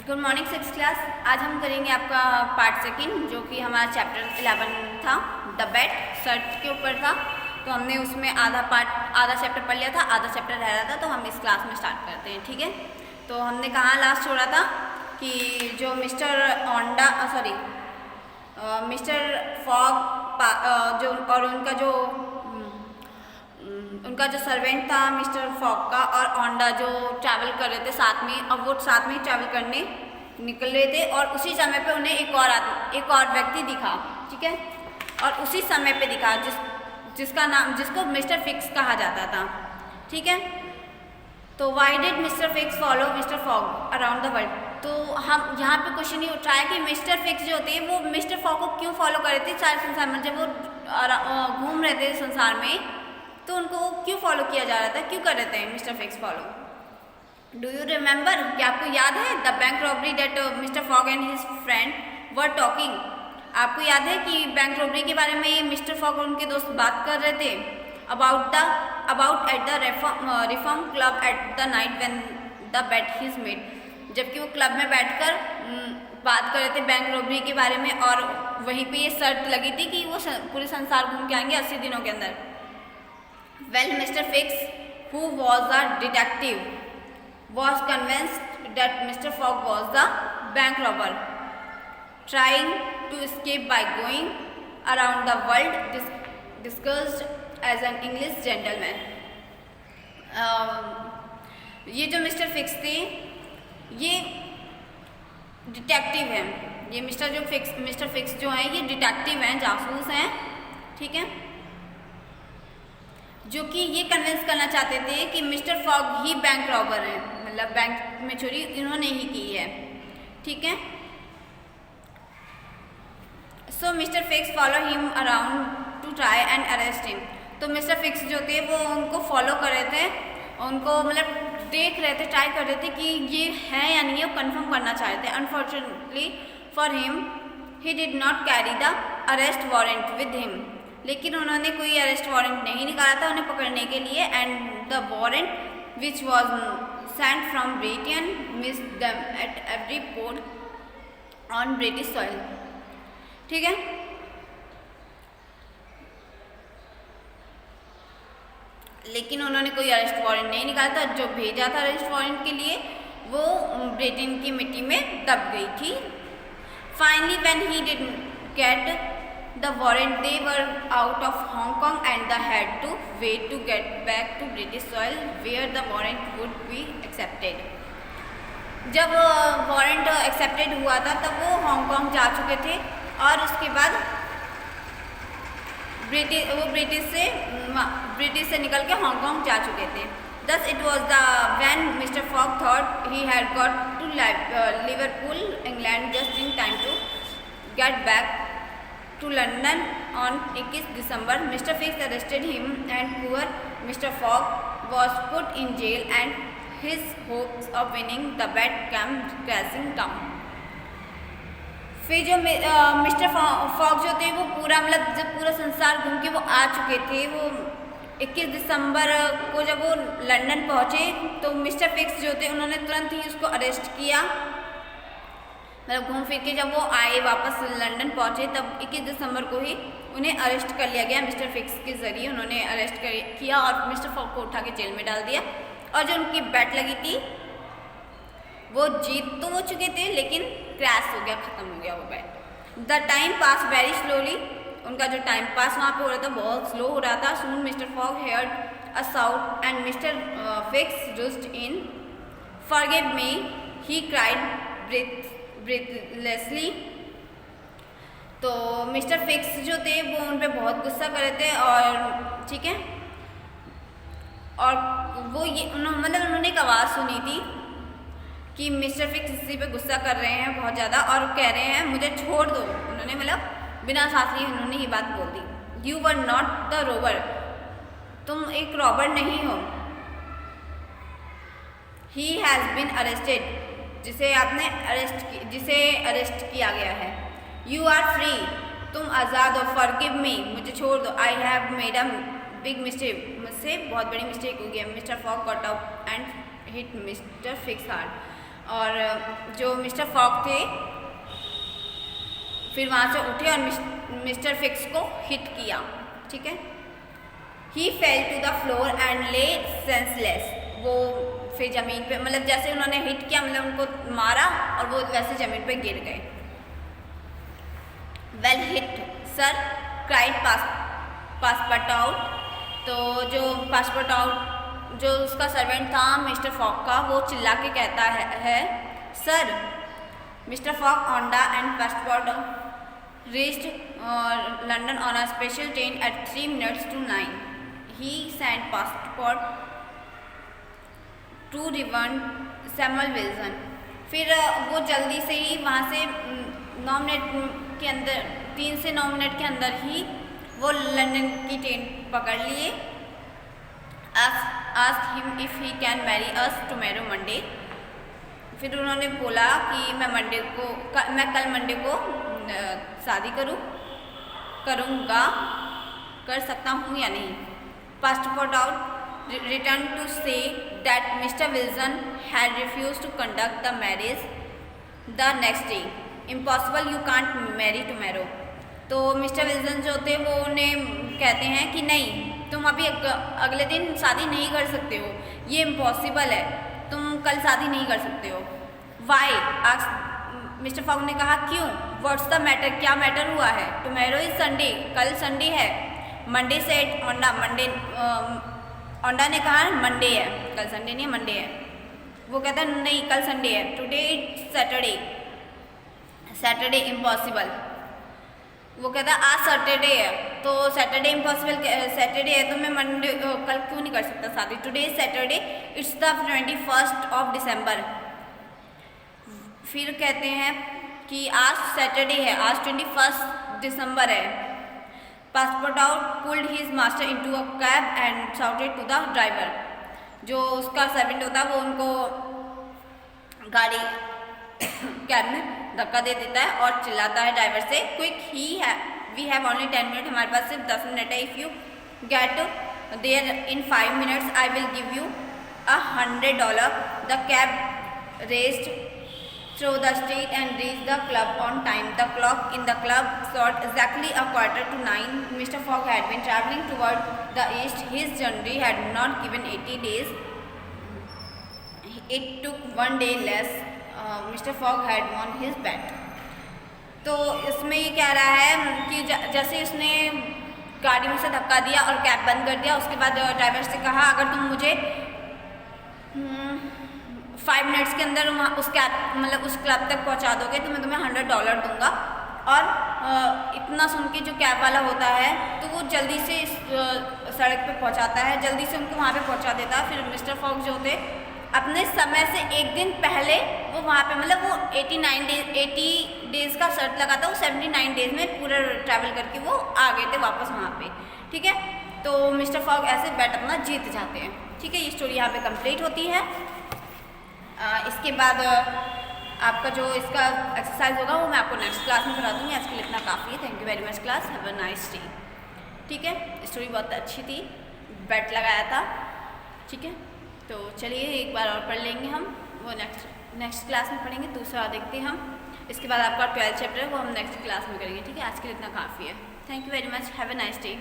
Good morning six class. आज हम करेंगे आपका पार्ट सेकंड, जो कि हमारा चैप्टर 11 था, द बेट सर्च के ऊपर था। तो हमने उसमें आधा चैप्टर पढ़ लिया था, आधा चैप्टर रह रहा था। तो हम इस क्लास में स्टार्ट करते हैं, ठीक है। तो हमने कहाँ लास्ट छोड़ा था कि जो मिस्टर फॉग जो और उनका जो सर्वेंट था मिस्टर फॉग का, और ओंडा जो ट्रैवल कर रहे थे साथ में, अब वो साथ में ही ट्रैवल करने निकल रहे थे। और उसी समय पे उन्हें एक और व्यक्ति दिखा, ठीक है। और उसी समय पे दिखा जिसको मिस्टर फिक्स कहा जाता था, ठीक है। तो why did mister Fix follow mister fog around the world. तो हम यहाँ पे क्वेश्चन ये उठ रहा है कि मिस्टर फिक्स जो होते हैं वो मिस्टर फॉग को क्यों फॉलो कर रहे थे सारे संसार में। जब वो घूम रहे थे संसार में, तो उनको क्यों फॉलो किया जा रहा था, क्यों कर रहे थे mister Fix follow. Do you remember, क्या आपको याद है the bank robbery that mister fog and his friend were talking. आपको याद है कि बैंक रॉबरी के बारे में मिस्टर फॉग और उनके दोस्त बात कर रहे थे about at the reform club at the night when the bet his made. जबकि वो क्लब में बैठकर बात कर रहे थे बैंक रॉबरी के बारे में, और वहीं पे ये शर्त लगी थी कि वो पूरे संसार घूम के आएंगे 80 दिनों के अंदर। Well, Mr. Fix, who was a detective, was convinced that Mr. Fogg was the bank robber, trying to escape by going around the world, disguised as an English gentleman. ये जो मिस्टर फिक्स थे, ये detective हैं। ये mister Fix जो हैं, ये detective हैं, जासूस हैं, ठीक है। जो कि ये कन्विंस करना चाहते थे कि मिस्टर फॉग ही बैंक रॉबर हैं, मतलब बैंक में चोरी इन्होंने ही की है, ठीक है। So Mister Fix follow him around to try and arrest him. तो मिस्टर फिक्स जो थे वो उनको फॉलो कर रहे थे, उनको मतलब देख रहे थे, ट्राई कर रहे थे कि ये है या नहीं है, वो कन्फर्म करना चाह रहे थे। Unfortunately for him he did not carry the arrest warrant with him. लेकिन उन्होंने कोई अरेस्ट वारंट नहीं निकाला था उन्हें पकड़ने के लिए। And the warrant which was sent from Britain miss them at every port on British soil, ठीक है। लेकिन उन्होंने कोई अरेस्ट वारंट नहीं निकाला था। जो भेजा था अरेस्ट वारंट के लिए वो ब्रिटेन की मिट्टी में दब गई थी। Finally when he did get the warrant, they were out of Hong Kong and they had to wait to get back to British soil where the warrant would be accepted. जब warrant accepted हुआ था तब वो Hong Kong जा चुके थे, और उसके बाद ब्रिटिश से निकल के हांगकांग जा चुके थे। Thus it was when Mr. Fogg thought he had got to Liverpool, England just in time to get back to London on 21 December. Mr. Fix arrested him and poor Mr. Fogg was put in jail and his hopes of winning the bet came crashing down. फिर जो mister fog जो थे वो जब पूरा संसार घूम के वो आ चुके थे, वो 21 दिसंबर को जब वो लंदन पहुँचे तो मिस्टर फिक्स जो थे उन्होंने तुरंत ही उसको अरेस्ट किया। मतलब घूम फिर के जब वो आए वापस लंदन पहुँचे तब 21 दिसंबर को ही उन्हें अरेस्ट कर लिया गया। मिस्टर फिक्स के ज़रिए उन्होंने अरेस्ट किया और मिस्टर फॉग को उठा के जेल में डाल दिया। और जो उनकी बैट लगी थी वो जीत तो हो चुके थे, लेकिन क्रैश हो गया, ख़त्म हो गया वो bat. The time pass very slowly, उनका जो टाइम पास वहाँ पे हो रहा था बहुत स्लो हो रहा था। Soon Mister Fogg heard a shout and Mister Fix rushed in forgive me, he cried breathlessly. तो मिस्टर फिक्स जो थे वो उन पर बहुत गुस्सा कर रहे थे, और ठीक है, और वो उन्होंने एक आवाज़ सुनी थी कि मिस्टर फिक्स इसी पे गुस्सा कर रहे हैं बहुत ज़्यादा और कह रहे हैं मुझे छोड़ दो। उन्होंने मतलब बिना साथ लिए उन्होंने ये बात बोल दी। You were not the robber, तुम एक रॉबर नहीं हो। ही हैज़ बिन अरेस्टेड, जिसे अरेस्ट किया गया है। यू आर फ्री, तुम आज़ाद हो। फॉरगिव मी, मुझे छोड़ दो। I have made a big mistake, मुझसे बहुत बड़ी मिस्टेक हो गई है। Mister fog got up and hit mister fix hard. और जो मिस्टर फॉग थे फिर वहाँ से उठे और मिस्टर फिक्स को हिट किया, ठीक है। He fell to the floor and lay senseless. वो फिर ज़मीन पे, मतलब जैसे उन्होंने हिट किया, मतलब उनको मारा और वो वैसे ज़मीन पे गिर गए। Well hit sir cried passport out. तो जो पासपोर्ट आउट जो उसका सर्वेंट था मिस्टर फॉग का, वो चिल्ला के कहता है सर मिस्टर फॉग ओंडा and passport reached London on a special train at 3 minutes to 9. He sent passport to Reverend Samuel Wilson. फिर वो जल्दी से ही वहाँ से 9 मिनट के अंदर, 3 से 9 मिनट के अंदर ही वो लंदन की ट्रेन पकड़ लिए। Ask him if he can marry us tomorrow Monday. फिर उन्होंने बोला कि मैं कल मंडे को शादी करूँगा, कर सकता हूँ या नहीं। Passepartout return to say that mister Wilson had refuse to conduct the marriage the next day. Impossible, you can't marry tomorrow. तो मिस्टर विल्सन जो थे वो उन्हें कहते हैं कि नहीं, तुम अभी अगले दिन शादी नहीं कर सकते हो, ये इम्पॉसिबल है, तुम कल शादी नहीं कर सकते हो। वाई आस्क्ड मिस्टर फॉग ने कहा क्यों? व्हाट्स द मैटर, क्या मैटर हुआ है? टुमारो इज संडे, कल संडे है। मंडे सेड ओंडा, ओंडा ने कहा मंडे है, कल संडे नहीं मंडे है। वो कहता है नहीं कल संडे है। Today it's Saturday impossible. वो कहता है आज सैटरडे है, तो सैटरडे इम्पॉसिबल, सैटरडे है तो मैं मंडे कल क्यों नहीं कर सकता शादी। Today is Saturday, it's the 21 of December. फिर कहते हैं कि आज सैटरडे है, आज 21 दिसंबर है। Passepartout pulled his master into a cab and shouted to the driver. जो उसका सर्वेंट होता है वो उनको गाड़ी कैब में धक्का दे देता है और चिल्लाता है ड्राइवर से quick we have only 10 minute, हमारे पास सिर्फ 10 मिनट है। If you get there in 5 minutes I will give you $100। The cab raced through the street and reached the club on time. The clock in the club showed exactly 9:15. Mr. Fogg had been travelling toward the east. His journey had not given 80 days. It took 1 day less. Mr. Fogg had won his bet. तो इसमें ये कह रहा है कि जैसे उसने गाड़ी में से धक्का दिया और कैब बंद कर दिया, उसके बाद ड्राइवर से कहा अगर तुम मुझे 5 मिनट्स के अंदर उस कैब मतलब उस क्लब तक पहुंचा दोगे तो मैं तुम्हें $100 दूंगा। और इतना सुन के जो कैब वाला होता है तो वो जल्दी से इस सड़क पे पहुंचाता है, जल्दी से उनको वहाँ पे पहुंचा देता है। फिर मिस्टर फॉग जो थे अपने समय से एक दिन पहले वो वहाँ पे, मतलब वो 80 डेज़ का शर्त लगा था, वो 79 डेज़ में पूरा ट्रैवल करके वो आ गए थे वापस वहाँ पे, ठीक है। तो मिस्टर फॉग ऐसे बैट अपना जीत जाते हैं, ठीक है। ये स्टोरी यहाँ पे कंप्लीट होती है। इसके बाद आपका जो इसका एक्सरसाइज होगा वो मैं आपको नेक्स्ट क्लास में करा दूँगी। आज के लिए इतना काफ़ी है। Thank you very much class, have a nice day, ठीक है। स्टोरी बहुत अच्छी थी, बैट लगाया था, ठीक है। तो चलिए एक बार और पढ़ लेंगे हम, वो नेक्स्ट क्लास में पढ़ेंगे। दूसरा देखते हैं हम, इसके बाद आपका 12th चैप्टर है वो हम नेक्स्ट क्लास में करेंगे, ठीक है। आज के लिए इतना काफ़ी है। Thank you very much, have a nice day.